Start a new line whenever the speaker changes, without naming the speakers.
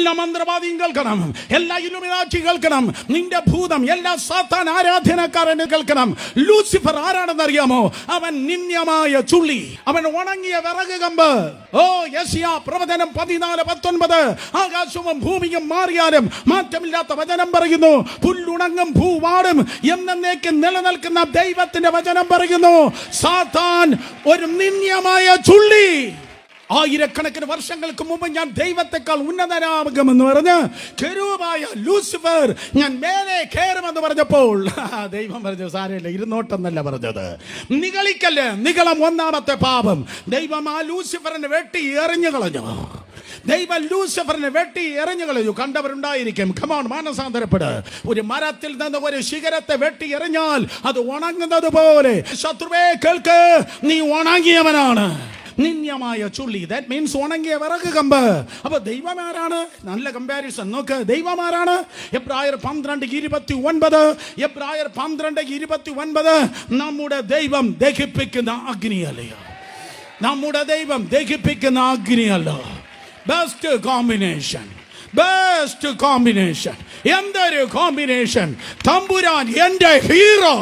എല്ലാ മന്ത്രവാദിയും കേൾക്കണം, എല്ലാ ഇലുമിനാറ്റി കേൾക്കണം, നിന്റെ ഭൂതം എല്ലാ സാത്താൻ ആരാധനക്കാരന് കേൾക്കണം. ലൂസിഫർ ആരാണെന്ന് അറിയാമോ? അവൻ നിന്ദ്യമായ ചുള്ളി, അവൻ ഉണങ്ങിയ വിറക് കമ്പ്. ഓ യെശയ്യാ പ്രവചനം 14:19, ആകാശവും ഭൂമിയും മാറിയാലും മാറ്റമില്ലാത്ത വചനം പറയുന്നു. പുല്ലുണങ്ങും ഭൂവാടും എന്നേക്കും നിലനിൽക്കുന്ന ദൈവത്തിന്റെ വചനം പറയുന്നു. സാത്താൻ ഒരു നിന്ദ്യമായ ചുള്ളി. ആയിരക്കണക്കിന് വർഷങ്ങൾക്ക് മുമ്പ് ഞാൻ ദൈവത്തെക്കാൾ ഉന്നതനാകുമെന്ന് പറഞ്ഞ് കെരൂബായ ലൂസിഫർ ഞാൻ മേലെ കയറുമെന്ന് പറഞ്ഞപ്പോൾ ദൈവം പറഞ്ഞു, സാരമില്ല, ഇരുന്നോട്ടെന്നല്ല പറഞ്ഞത്, നിഗളിക്കല്ല്. നിഗളം ഒന്നാമത്തെ പാപം. ദൈവം ആ ലൂസിഫറിനെ വെട്ടി എറിഞ്ഞു കളഞ്ഞു. ദൈവം ലൂസിഫറിനെ വെട്ടി എറിഞ്ഞു കളഞ്ഞു. കണ്ടവരുണ്ടായിരിക്കും. കമോൺ, മാനസാന്തരപ്പെട്. ഒരു മരത്തിൽ നിന്ന് ഒരു ശിഖരത്തെ വെട്ടി എറിഞ്ഞാൽ അത് ഉണങ്ങുന്നത് പോലെ ശത്രുവേ കേൾക്ക്, നീ ഉണങ്ങിയവനാണ്. നിന്ദ്യമായ ചുള്ളി, ദാറ്റ് മീൻസ് ഉണങ്ങിയ വിറക് കമ്പ്. അപ്പൊ ദൈവമാരാണ്? നല്ല കമ്പാരിസൺ നോക്ക്. ദൈവമാരാണ്? എബ്രായർ 12:29, എബ്രായർ 12:29, നമ്മുടെ ദൈവം ദഹിപ്പിക്കുന്ന അഗ്നിയല്ലയോ? നമ്മുടെ ദൈവം ദഹിപ്പിക്കുന്ന അഗ്നിയല്ലോ. Best combination, best combination. എന്തൊരു കോമ്പിനേഷൻ! തമ്പുരാൻ എന്റെ ഹീറോ,